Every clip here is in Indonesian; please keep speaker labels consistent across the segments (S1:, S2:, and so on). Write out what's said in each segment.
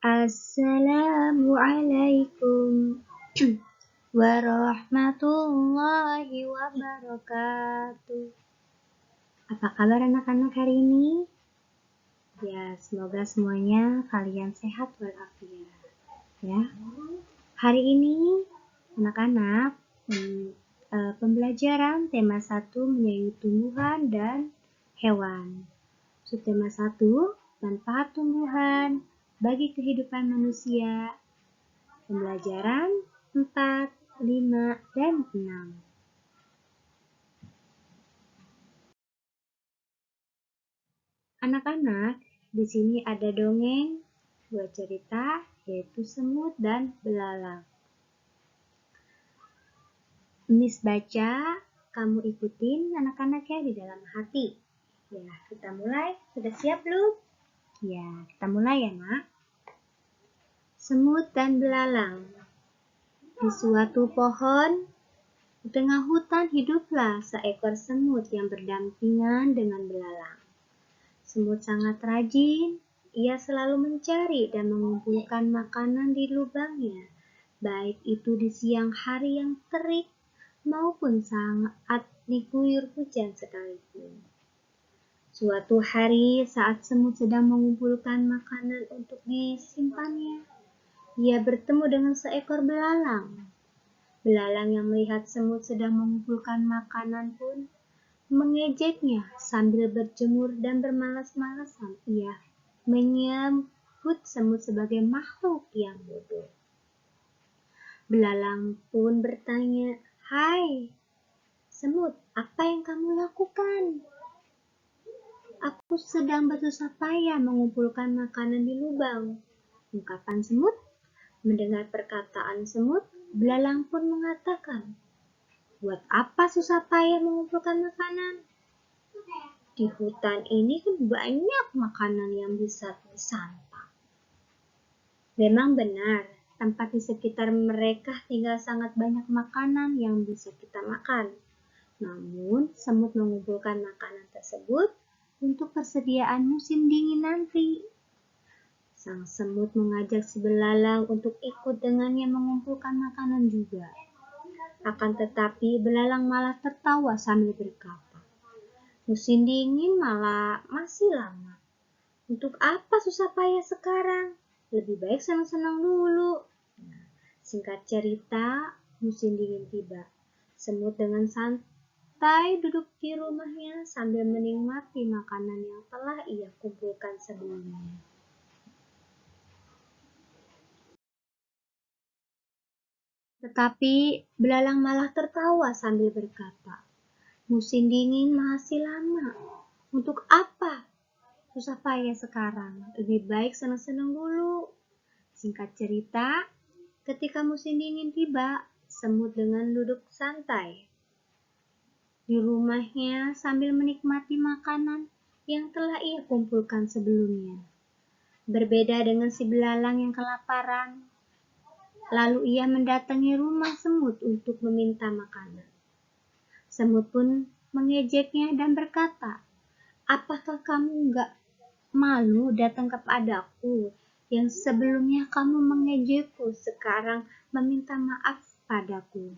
S1: Assalamualaikum warahmatullahi wabarakatuh. Apa kabar anak-anak hari ini? Ya, semoga semuanya kalian sehat walafiat. Ya, hari ini anak-anak pembelajaran tema 1 menyayangi tumbuhan dan hewan. Subtema 1, manfaat tumbuhan bagi kehidupan manusia. Pembelajaran 4, 5, dan 6. Anak-anak, di sini ada dongeng, dua cerita, yaitu semut dan belalang. Miss baca, kamu ikutin anak-anaknya di dalam hati. Ya, kita mulai. Sudah siap belum? Ya, kita mulai ya, Nak. Semut dan belalang. Di suatu pohon, di tengah hutan hiduplah seekor semut yang berdampingan dengan belalang. Semut sangat rajin, ia selalu mencari dan mengumpulkan makanan di lubangnya, baik itu di siang hari yang terik maupun saat diguyur hujan sekalipun. Suatu hari saat semut sedang mengumpulkan makanan untuk disimpannya, ia bertemu dengan seekor belalang. Belalang yang melihat semut sedang mengumpulkan makanan pun mengejeknya sambil berjemur dan bermalas-malasan. Ia menyebut semut sebagai makhluk yang bodoh. Belalang pun bertanya, "Hai, semut, apa yang kamu lakukan?" "Aku sedang bersusah payah mengumpulkan makanan di lubang," ungkapan semut. Mendengar perkataan semut, belalang pun mengatakan, "Buat apa susah payah mengumpulkan makanan? Di hutan ini kan banyak makanan yang bisa disantap." Memang benar, tempat di sekitar mereka tinggal sangat banyak makanan yang bisa kita makan. Namun, semut mengumpulkan makanan tersebut untuk persediaan musim dingin nanti. Sang semut mengajak si belalang untuk ikut dengannya mengumpulkan makanan juga. Akan tetapi, belalang malah tertawa sambil berkata, "Musim dingin malah masih lama. Untuk apa susah payah sekarang? Lebih baik senang-senang dulu." Singkat cerita, musim dingin tiba. Semut dengan santai duduk di rumahnya sambil menikmati makanan yang telah ia kumpulkan sebelumnya. Tetapi belalang malah tertawa sambil berkata, "Musim dingin masih lama. Untuk apa susah payah sekarang? Lebih baik senang-senang dulu." Singkat cerita, ketika musim dingin tiba, semut dengan duduk santai di rumahnya sambil menikmati makanan yang telah ia kumpulkan sebelumnya. Berbeda dengan si belalang yang kelaparan, lalu ia mendatangi rumah semut untuk meminta makanan. Semut pun mengejeknya dan berkata, "Apakah kamu gak malu datang kepadaku yang sebelumnya kamu mengejekku, sekarang meminta maaf padaku?"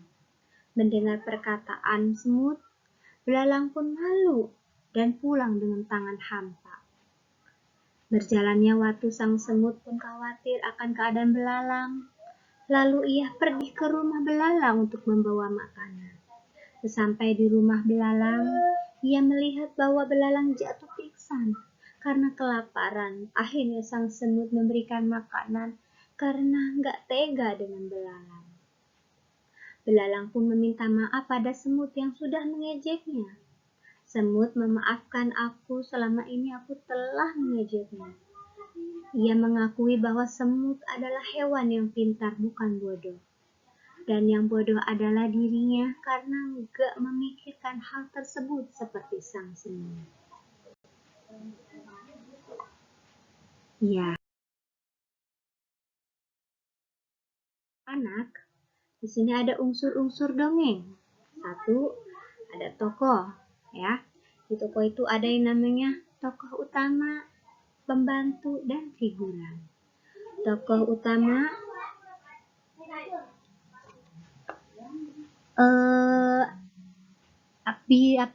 S1: Mendengar perkataan semut, belalang pun malu dan pulang dengan tangan hampa. Berjalannya waktu, sang semut pun khawatir akan keadaan belalang. Lalu ia pergi ke rumah belalang untuk membawa makanan. Sesampai di rumah belalang, ia melihat bahwa belalang jatuh pingsan karena kelaparan. Akhirnya sang semut memberikan makanan karena gak tega dengan belalang. Belalang pun meminta maaf pada semut yang sudah mengejeknya. "Semut, memaafkan aku, selama ini aku telah mengejeknya." Ia mengakui bahwa semut adalah hewan yang pintar, bukan bodoh. Dan yang bodoh adalah dirinya karena gak memikirkan hal tersebut seperti sang semut. Ya, anak, di sini ada unsur-unsur dongeng. 1, ada tokoh, ya. Di tokoh itu ada yang namanya tokoh utama, pembantu, dan figuran. tokoh utama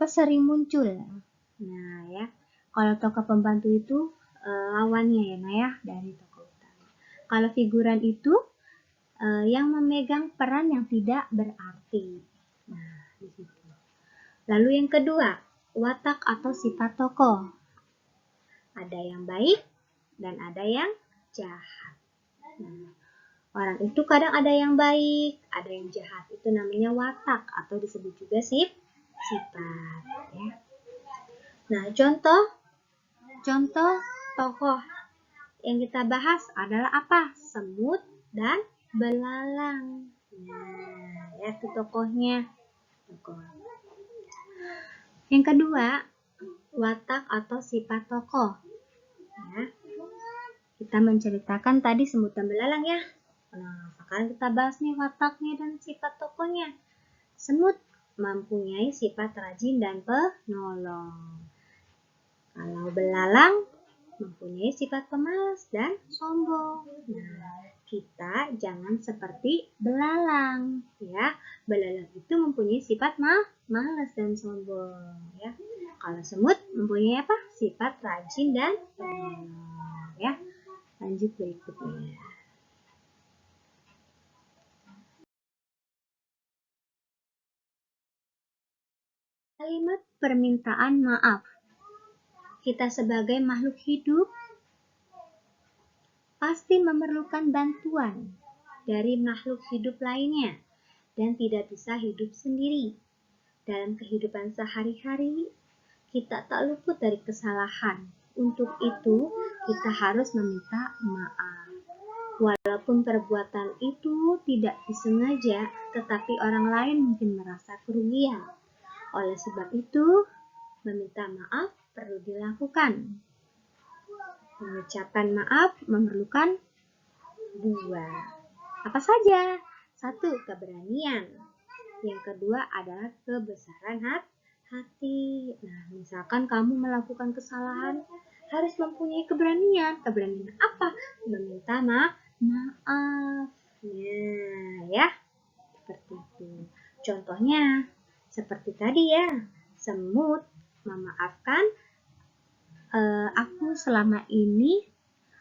S1: sering muncul. Nah ya, kalau tokoh pembantu itu lawannya ya, nah ya, dari tokoh utama. Kalau figuran itu yang memegang peran yang tidak berarti. Nah, di situ. Lalu yang kedua, watak atau sifat tokoh. Ada yang baik dan ada yang jahat. Nah, orang itu kadang ada yang baik, ada yang jahat. Itu namanya watak atau disebut juga sifat. Ya. Nah, contoh tokoh yang kita bahas adalah apa? Semut dan belalang. Nah, ya itu tokohnya. Yang kedua, watak atau sifat tokoh. Ya. Kita menceritakan tadi semut dan belalang ya. Nah, sekarang kita bahas nih wataknya dan sifat tokohnya. Semut mempunyai sifat rajin dan penolong. Kalau belalang mempunyai sifat pemalas dan sombong. Nah, kita jangan seperti belalang ya. Belalang itu mempunyai sifat malas dan sombong ya. Kalau semut mempunyai apa? Sifat rajin dan penolong ya. Lanjut berikutnya. Kalimat permintaan maaf. Kita sebagai makhluk hidup pasti memerlukan bantuan dari makhluk hidup lainnya dan tidak bisa hidup sendiri. Dalam kehidupan sehari-hari, kita tak luput dari kesalahan. Untuk itu, kita harus meminta maaf. Walaupun perbuatan itu tidak disengaja, tetapi orang lain mungkin merasa kerugian. Oleh sebab itu, meminta maaf perlu dilakukan. Mengucapkan maaf memerlukan dua. Apa saja? Satu, keberanian. Yang kedua adalah kebesaran hati. Nah, misalkan kamu melakukan kesalahan, harus mempunyai keberanian. Keberanian apa? Meminta maaf. Ya, seperti itu. Contohnya, seperti tadi ya, semut memaafkan aku selama ini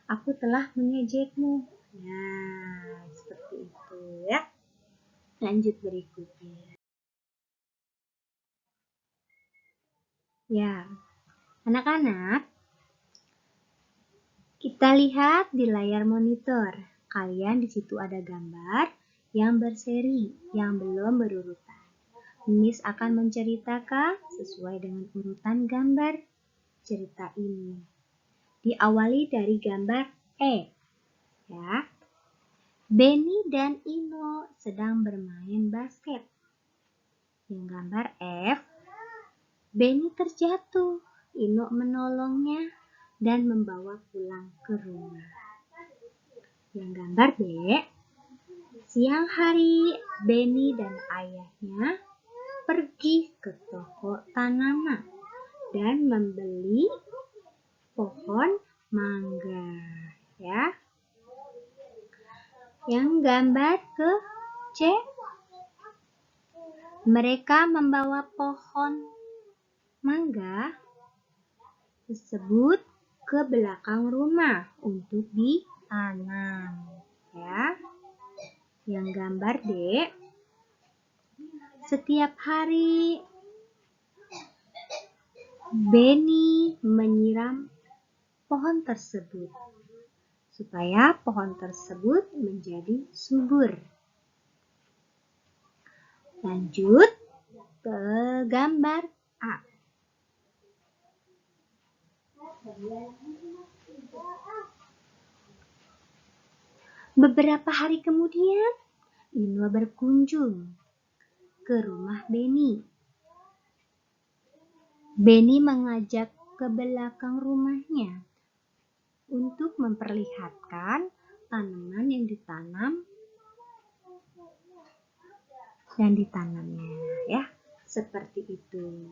S1: aku telah mengejekmu. Nah, seperti itu ya. Lanjut berikutnya. Ya, anak-anak, kita lihat di layar monitor. Kalian di situ ada gambar yang berseri, yang belum berurutan. Miss akan menceritakan sesuai dengan urutan gambar cerita ini. Diawali dari gambar E. Ya. Benny dan Ino sedang bermain basket. Yang gambar F, Benny terjatuh. Ino menolongnya dan membawa pulang ke rumah. Yang gambar B, siang hari Benny dan ayahnya pergi ke toko tanaman dan membeli pohon mangga. Ya. Yang gambar ke C, mereka membawa pohon mangga tersebut ke belakang rumah untuk ditanam. Ya. Yang gambar D, setiap hari Benny menyiram pohon tersebut supaya pohon tersebut menjadi subur. Lanjut ke gambar A. Beberapa hari kemudian, Ino berkunjung ke rumah Benny. Benny mengajak ke belakang rumahnya untuk memperlihatkan tanaman yang ditanamnya, ya, seperti itu.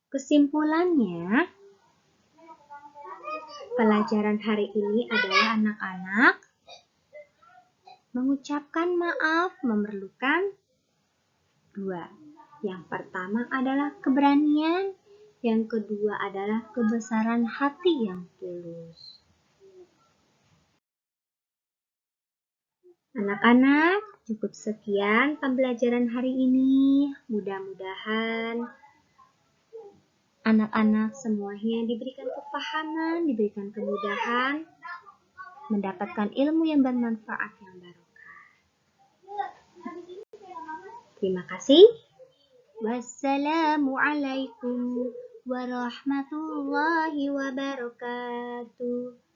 S1: Kesimpulannya, pelajaran hari ini adalah anak-anak mengucapkan maaf memerlukan dua. Yang pertama adalah keberanian, yang kedua adalah kebesaran hati yang tulus. Anak-anak, cukup sekian pembelajaran hari ini. Mudah-mudahan anak-anak semuanya diberikan kepahaman, diberikan kemudahan, mendapatkan ilmu yang bermanfaat yang barokah. Terima kasih. Wassalamualaikum warahmatullahi wabarakatuh.